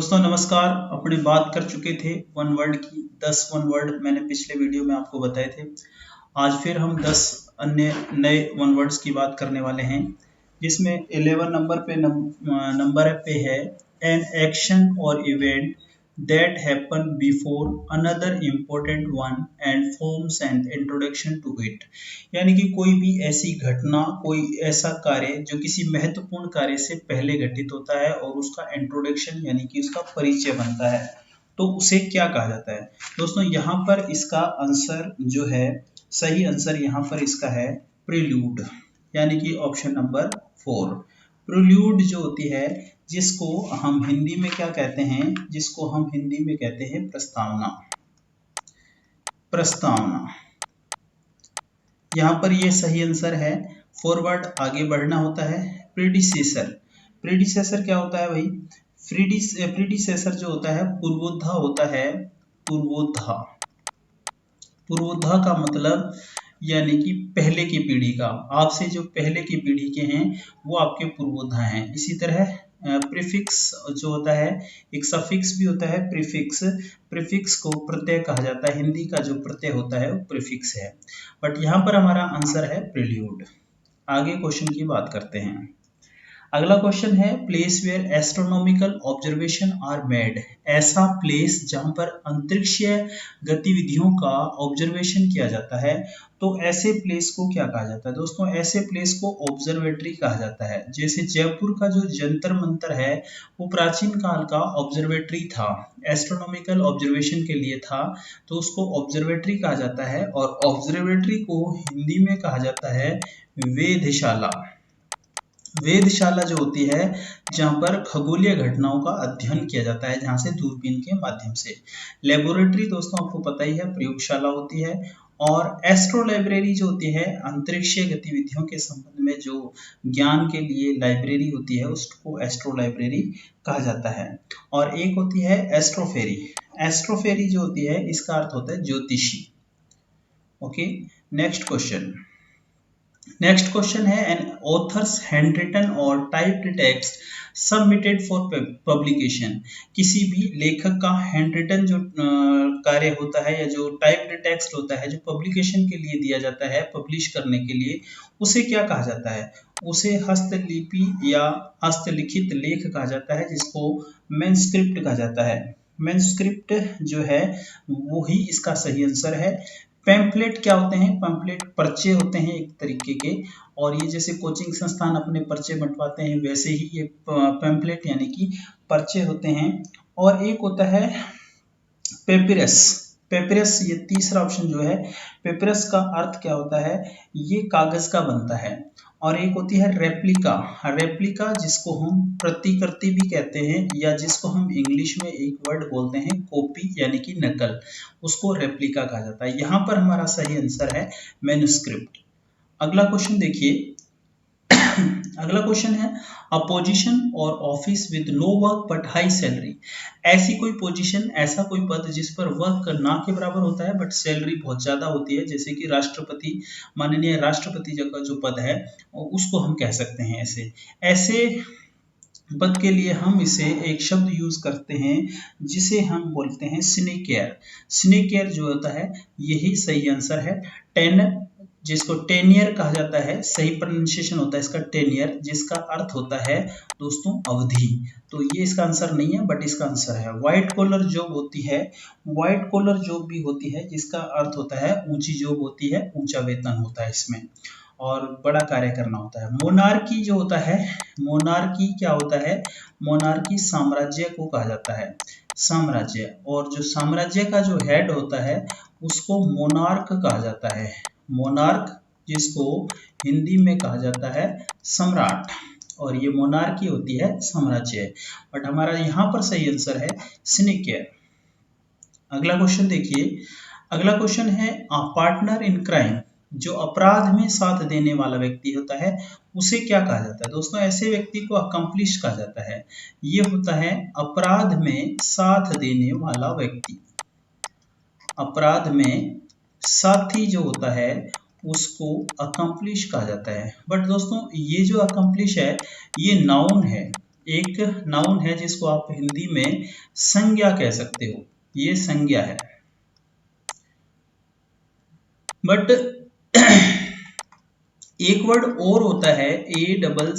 दोस्तों नमस्कार। अपने बात कर चुके थे वन वर्ड की, 10 वन वर्ड मैंने पिछले वीडियो में आपको बताए थे। आज फिर हम 10 अन्य नए वन वर्ड्स की बात करने वाले हैं, जिसमें 11 नंबर पे है एन एक्शन और event that happen before another important one and forms an introduction to it। यानी कि कोई भी ऐसी घटना, कोई ऐसा कार्य जो किसी महत्वपूर्ण कार्य से पहले घटित होता है और उसका इंट्रोडक्शन यानी कि उसका परिचय बनता है, तो उसे क्या कहा जाता है। दोस्तों यहाँ पर इसका आंसर जो है, सही आंसर यहाँ पर इसका है प्रिल्यूड, यानी कि ऑप्शन नंबर 4। प्रिल्यूड जो होती है, जिसको हम हिंदी में क्या कहते हैं, जिसको हम हिंदी में कहते हैं प्रस्तावना। प्रस्तावना यहाँ पर ये सही आंसर है। फॉरवर्ड आगे बढ़ना होता है। प्रीडिसेसर, प्रीडिसेसर क्या होता है भाई? प्रीडिसेसर जो होता है पूर्वोद्धा होता है। पूर्वोद्धा, पूर्वोद्धा का मतलब यानी कि पहले की पीढ़ी का, आपसे जो पहले की पीढ़ी के हैं वो आपके पूर्वोद्धा हैं। इसी तरह प्रीफिक्स जो होता है, एक सफिक्स भी होता है प्रीफिक्स। प्रीफिक्स को प्रत्यय कहा जाता है, हिंदी का जो प्रत्यय होता है वो प्रीफिक्स है। बट यहाँ पर हमारा आंसर है प्रिल्यूड। आगे क्वेश्चन की बात करते हैं। अगला क्वेश्चन है place where astronomical observation are made. ऐसा प्लेस जहां पर अंतरिक्षीय गतिविधियों का ऑब्जर्वेशन किया जाता है, तो ऐसे प्लेस को क्या कहा जाता है? दोस्तों ऐसे प्लेस को ऑब्जर्वेटरी कहा जाता है। जैसे जयपुर का जो जंतर मंतर है वो प्राचीन काल का ऑब्जर्वेटरी था, एस्ट्रोनॉमिकल ऑब्जर्वेशन के लिए था, तो उसको ऑब्जर्वेटरी कहा जाता है। और ऑब्जर्वेटरी को हिंदी में कहा जाता है वेधशाला। वेधशाला जो होती है जहां पर खगोलीय घटनाओं का अध्ययन किया जाता है, जहां से दूरबीन के माध्यम से। लेबोरेटरी दोस्तों आपको पता ही है प्रयोगशाला होती है। और एस्ट्रो लाइब्रेरी जो होती है अंतरिक्षीय गतिविधियों के संबंध में जो ज्ञान के लिए लाइब्रेरी होती है, उसको एस्ट्रो लाइब्रेरी कहा जाता है। और एक होती है एस्ट्रोफेरी। एस्ट्रोफेरी जो होती है इसका अर्थ होता है ज्योतिषी। Okay, next question. Next question है एन ऑथर्स हैंडरिटन और typed text submitted for publication. किसी भी लेखक का हैंडरिटन जो कार्य होता है या जो टाइप्ड टेक्स्ट होता है जो पब्लिकेशन के लिए दिया जाता है, पब्लिश करने के लिए, उसे क्या कहा जाता है? उसे हस्तलिपि या हस्तलिखित लेख कहा जाता है, जिसको मैनस्क्रिप्ट कहा जाता है। मैनस्क्रिप्ट जो है वही इसका सही आंसर है। पैम्पलेट क्या होते हैं? पैम्पलेट पर्चे होते हैं एक तरीके के, और ये जैसे कोचिंग संस्थान अपने पर्चे बंटवाते हैं, वैसे ही ये पैम्पलेट यानी कि पर्चे होते हैं। और एक होता है पेपिरस। पेपिरस ये तीसरा ऑप्शन जो है, पेपिरस का अर्थ क्या होता है? ये कागज का बनता है। और एक होती है रेप्लिका। रेप्लिका जिसको हम प्रतिकृति भी कहते हैं, या जिसको हम इंग्लिश में एक वर्ड बोलते हैं कॉपी यानी कि नकल, उसको रेप्लिका कहा जाता है। यहाँ पर हमारा सही आंसर है मैन्युस्क्रिप्ट। अगला क्वेश्चन देखिए। अगला क्वेश्चन है a position or office with no work but high salary. ऐसी कोई पोजीशन, ऐसा कोई पद जिस पर वर्क ना के बराबर होता है बट सैलरी बहुत ज्यादा होती है, जैसे कि राष्ट्रपति, माननीय राष्ट्रपति का जो पद है उसको हम कह सकते हैं। ऐसे पद के लिए हम इसे एक शब्द यूज करते हैं जिसे हम बोलते हैं सिनेकेयर। सिनेकेयर जो होता है यही सही आंसर है। टेनर जिसको टेनियर कहा जाता है, सही प्रोनाउंसिएशन होता है इसका टेनियर, जिसका अर्थ होता है दोस्तों अवधि। तो ये इसका आंसर नहीं है बट इसका आंसर है। व्हाइट कॉलर जॉब होती है, व्हाइट कॉलर जॉब भी होती है जिसका अर्थ होता है ऊंची जॉब होती है, ऊंचा वेतन होता है इसमें और बड़ा कार्य करना होता है। मोनार्की जो होता है, मोनार्की क्या होता है? मोनार्की साम्राज्य को कहा जाता है, साम्राज्य। और जो साम्राज्य का जो हेड होता है उसको मोनार्क कहा जाता है। मोनार्क जिसको हिंदी में कहा जाता है सम्राट, और ये मोनार्की होती है साम्राज्य। बट हमारा यहाँ पर सही आंसर है सिनेकेयर। अगला क्वेश्चन देखिए। अगला क्वेश्चन है पार्टनर इन क्राइम। जो अपराध में साथ देने वाला व्यक्ति होता है उसे क्या कहा जाता है? दोस्तों ऐसे व्यक्ति को अकम्प्लिश कहा जाता है। ये होता है अपराध में साथ देने वाला व्यक्ति। अपराध में साथी जो होता है उसको अकम्प्लिश कहा जाता है। बट दोस्तों ये जो अकम्प्लिश है ये नाउन है, एक नाउन है जिसको आप हिंदी में संज्ञा कह सकते हो, ये संज्ञा है। बट एक वर्ड और होता है ACCOMPLISH,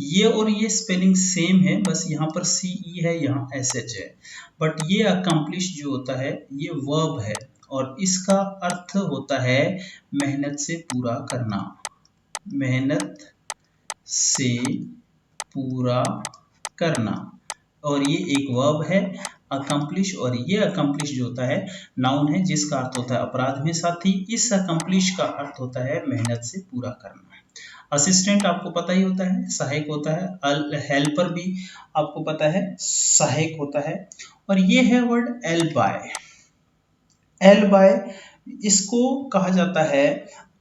ये और ये स्पेलिंग सेम है, बस यहाँ पर CE है, यहाँ SH है। बट ये अकम्प्लिश जो होता है ये वर्ब है और इसका अर्थ होता है मेहनत से पूरा करना, मेहनत से पूरा करना, और ये एक वर्ब है अकम्प्लिश, और ये अकम्प्लिश जो होता है नाउन है जिसका अर्थ होता है अपराध में साथी। इस अकम्प्लिश का अर्थ होता है मेहनत से पूरा करना। असिस्टेंट आपको पता ही होता है सहायक होता है, हेल्पर भी आपको पता है सहायक होता है। और ये है word L by. L by इसको कहा जाता है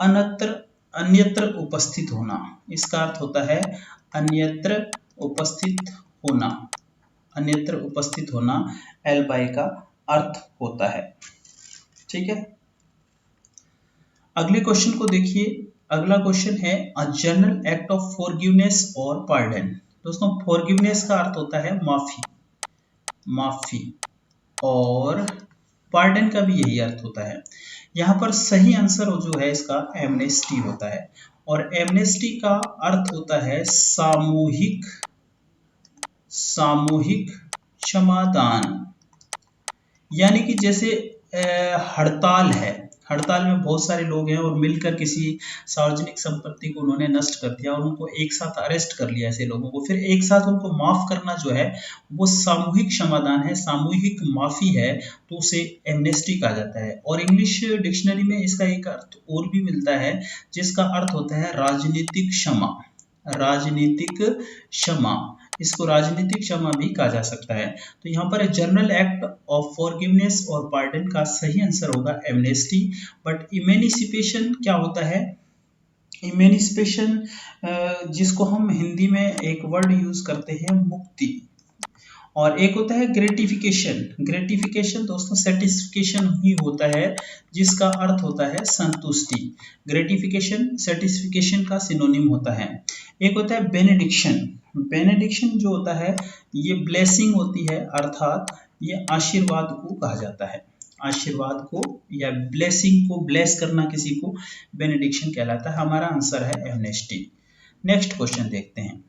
अन्यत्र उपस्थित होना, इसका अर्थ होता है अन्यत्र उपस्थित होना, अन्यत्र उपस्थित होना एल बाय का अर्थ होता है। ठीक है, अगले क्वेश्चन को देखिए। अगला क्वेश्चन है a general act of forgiveness और पार्डन। दोस्तों फॉरगिवनेस का अर्थ होता है माफी, माफी, और पार्डन का भी यही अर्थ होता है। यहाँ पर सही आंसर जो है इसका एमनेस्टी होता है, और एमनेस्टी का अर्थ होता है सामूहिक, सामूहिक क्षमादान। यानी कि जैसे हड़ताल है, हड़ताल में बहुत सारे लोग हैं और मिलकर किसी सार्वजनिक संपत्ति को उन्होंने नष्ट कर दिया और उनको एक साथ अरेस्ट कर लिया, ऐसे लोगों को फिर एक साथ उनको माफ करना जो है वो सामूहिक क्षमादान है, सामूहिक माफी है, तो उसे एमनेस्टी कहा जाता है। और इंग्लिश डिक्शनरी में इसका एक अर्थ और भी मिलता है जिसका अर्थ होता है राजनीतिक क्षमा, राजनीतिक क्षमा, इसको राजनीतिक क्षमा भी कहा जा सकता है। तो यहाँ पर जनरल एक्ट ऑफ फॉरगिवनेस और पार्डन का सही आंसर होगा एमनेस्टी। बट इमेनिसिपेशन क्या होता है? इमेनिसिपेशन जिसको हम हिंदी में एक वर्ड यूज करते हैं मुक्ति, और एक होता है ग्रेटिफिकेशन। ग्रेटिफिकेशन दोस्तों सेटिस्फिकेशन ही होता है जिसका अर्थ होता है संतुष्टि। ग्रेटिफिकेशन सेटिस्फिकेशन का सिनोनिम होता है। एक होता है बेनेडिक्शन। बेनेडिक्शन जो होता है ये ब्लेसिंग होती है, अर्थात ये आशीर्वाद को कहा जाता है, आशीर्वाद को या ब्लेसिंग को, ब्लेस करना किसी को बेनेडिक्शन कहलाता है। हमारा आंसर है एमनेस्टी। नेक्स्ट क्वेश्चन देखते हैं।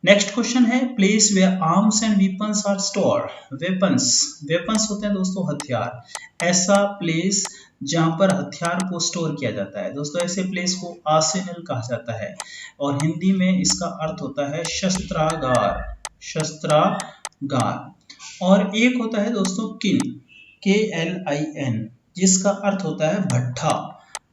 नेक्स्ट क्वेश्चन है place where arms and weapons are store. Weapons, weapons होते हैं दोस्तों हथियार, ऐसा प्लेस जहां पर हथियार को स्टोर किया जाता है। दोस्तों ऐसे प्लेस को आर्सेनल कहा जाता है, और हिंदी में इसका अर्थ होता है शस्त्रागार, शस्त्रागार। और एक होता है दोस्तों किन, KLIN, जिसका अर्थ होता है भट्ठा,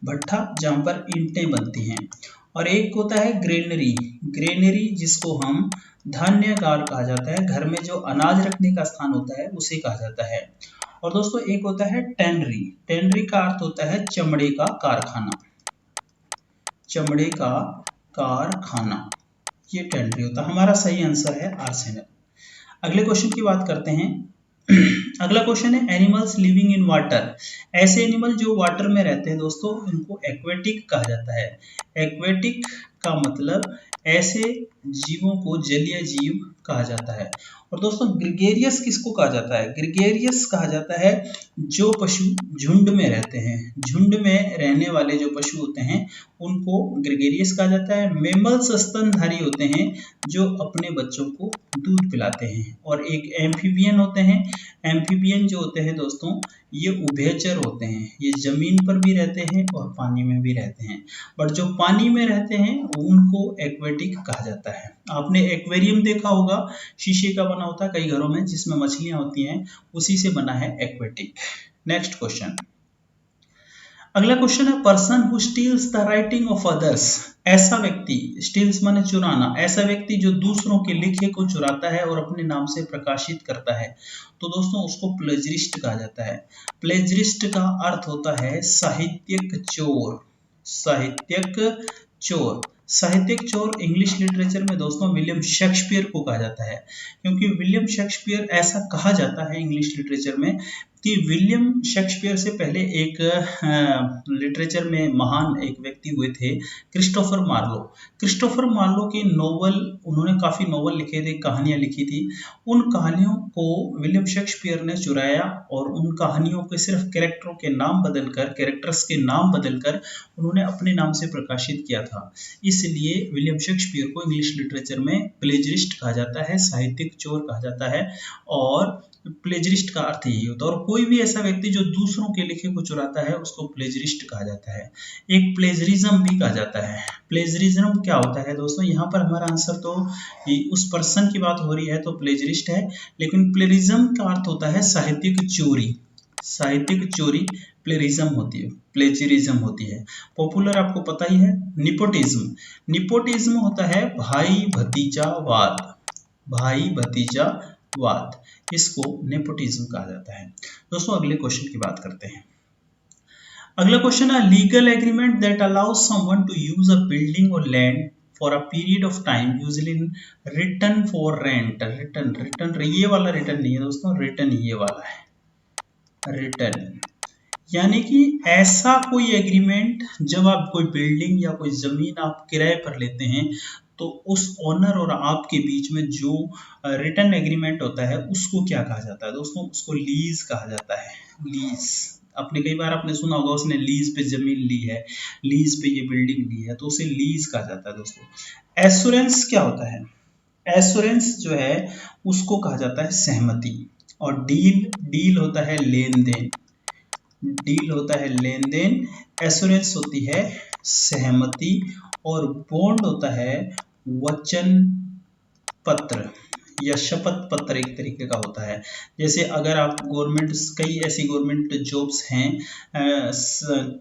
भट्ठा जहां पर ईंटें बनती हैं। और एक होता है ग्रेनरी, ग्रेनरी जिसको हम धान्यागार कहा जाता है, घर में जो अनाज रखने का स्थान होता है उसे कहा जाता है। और दोस्तों एक होता है टेनरी, टेनरी का अर्थ होता है चमड़े का कारखाना, चमड़े का कारखाना, ये टेनरी होता है। हमारा सही आंसर है आर्सेनल। अगले क्वेश्चन की बात करते हैं। अगला क्वेश्चन है एनिमल्स लिविंग इन वाटर। ऐसे एनिमल जो वाटर में रहते हैं दोस्तों इनको एक्वेटिक कहा जाता है। एक्वेटिक का मतलब ऐसे जीवों को जलीय जीव कहा जाता है। और दोस्तों ग्रिगेरियस किसको कहा जाता है? ग्रिगेरियस कहा जाता है जो पशु झुंड में रहते हैं, झुंड में रहने वाले जो पशु होते हैं उनको ग्रिगेरियस कहा जाता है। मेमल्स स्तनधारी होते हैं जो अपने बच्चों को दूध पिलाते हैं। और एक एम्फीबियन होते हैं, एम्फीबियन जो होते हैं दोस्तों ये उभयचर होते हैं, ये जमीन पर भी रहते हैं और पानी में भी रहते हैं। बट जो पानी में रहते हैं उनको एक्वेटिक कहा जाता है। आपने एक्वेरियम देखा होगा, शीशे का बना होता है कई घरों में जिसमें मछलियां होती हैं, उसी से बना है एक्वेटिक। नेक्स्ट क्वेश्चन, अगला क्वेश्चन है person who steels the writing of others. ऐसा व्यक्ति, स्टील्स माने चुराना, ऐसा व्यक्ति जो दूसरों के लिखे को चुराता है और अपने नाम से प्रकाशित करता है, तो दोस्तों उसको प्लेजरिस्ट कहा जाता है। प्लेजरिस्ट का अर्थ होता है साहित्यिक चोर, साहित्यिक चोर। साहित्यिक चोर इंग्लिश लिटरेचर में दोस्तों विलियम शेक्सपियर को कहा जाता है, क्योंकि विलियम शेक्सपियर, ऐसा कहा जाता है इंग्लिश लिटरेचर में कि विलियम शेक्सपियर से पहले एक लिटरेचर में महान एक व्यक्ति व्यक्ति हुए थे क्रिस्टोफर मार्लो। क्रिस्टोफर मार्लो के नोवेल, उन्होंने काफ़ी नोवेल लिखे थे, कहानियाँ लिखी थी। उन कहानियों को विलियम शेक्सपियर ने चुराया और उन कहानियों के सिर्फ कैरेक्टरों के नाम बदलकर, कैरेक्टर्स के नाम बदलकर उन्होंने अपने नाम से प्रकाशित किया था। इसलिए विलियम शेक्सपियर को इंग्लिश लिटरेचर में प्लेजरिस्ट कहा जाता है, साहित्यिक चोर कहा जाता है। और प्लेजरिस्ट का अर्थ यही होता है। और कोई भी ऐसा व्यक्ति जो दूसरों के लिखे को चुराता है उसको प्लेजरिस्ट कहा जाता है। एक प्लेजरिज्म भी कहा जाता है। प्लेजरिज्म क्या होता है दोस्तों, यहाँ पर हमारा आंसर तो उस पर्सन की बात हो रही है तो प्लेजरिस्ट है, लेकिन प्लेजरिज्म का अर्थ होता है साहित्यिक चोरी। साहित्यिक चोरी प्लेजरिज्म होती है, प्लेजरिज्म होती है। पॉपुलर आपको पता ही है, निपोटिज्म। निपोटिज्म होता है भाई भतीजावाद, भाई भतीजावाद, इसको नेपोटिज्म कहा जाता है। दोस्तों अगले क्वेश्चन की बात करते हैं। अगला क्वेश्चन है, legal agreement that allows someone to use a building और land for a period of time usually in return for rent. Return ये वाला रिटर्न नहीं है दोस्तों, रिटर्न ये वाला है, रिटर्न। यानी कि ऐसा कोई एग्रीमेंट जब आप कोई बिल्डिंग या कोई जमीन आप किराए पर लेते हैं तो उस ओनर और आपके बीच में जो रिटर्न एग्रीमेंट होता है उसको क्या कहा जाता है दोस्तों, उसको लीज कहा जाता है। लीज, अपने कई बार आपने सुना होगा उसने लीज पे जमीन ली है, लीज पे ये बिल्डिंग ली है, तो उसे लीज कहा जाता है दोस्तों। एश्योरेंस क्या होता है, एश्योरेंस जो है उसको कहा जाता है सहमति। और डील होता है लेन देन, डील होता है लेन देन, एश्योरेंस होती है सहमति, और बॉन्ड होता है वचन पत्र या शपथ पत्र एक तरीके का होता है। जैसे अगर आप गवर्नमेंट, कई ऐसी गवर्नमेंट जॉब्स हैं,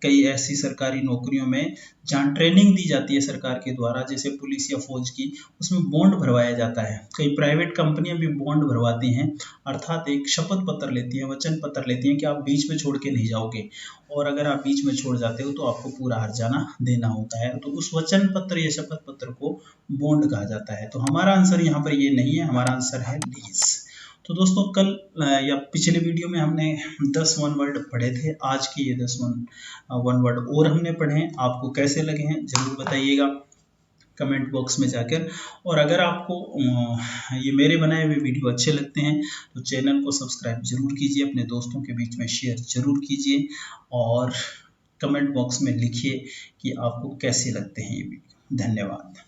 कई ऐसी सरकारी नौकरियों में जहाँ ट्रेनिंग दी जाती है सरकार के द्वारा, जैसे पुलिस या फौज की, उसमें बॉन्ड भरवाया जाता है। कई प्राइवेट कंपनियां भी बॉन्ड भरवाती हैं, अर्थात एक शपथ पत्र लेती हैं, वचन पत्र लेती हैं कि आप बीच में छोड़ के नहीं जाओगे, और अगर आप बीच में छोड़ जाते हो तो आपको पूरा हर्जाना देना होता है। तो उस वचन पत्र या शपथ पत्र को बॉन्ड कहा जाता है। तो हमारा आंसर यहाँ पर ये नहीं है, हमारा आंसर है लीज। तो दोस्तों कल या पिछले वीडियो में हमने 10 वन वर्ड पढ़े थे, आज के ये 10 वन वर्ड और हमने पढ़े। आपको कैसे लगे हैं जरूर बताइएगा कमेंट बॉक्स में जाकर। और अगर आपको ये मेरे बनाए हुए वीडियो अच्छे लगते हैं तो चैनल को सब्सक्राइब जरूर कीजिए, अपने दोस्तों के बीच में शेयर जरूर कीजिए, और कमेंट बॉक्स में लिखिए कि आपको कैसे लगते हैं ये वीडियो। धन्यवाद।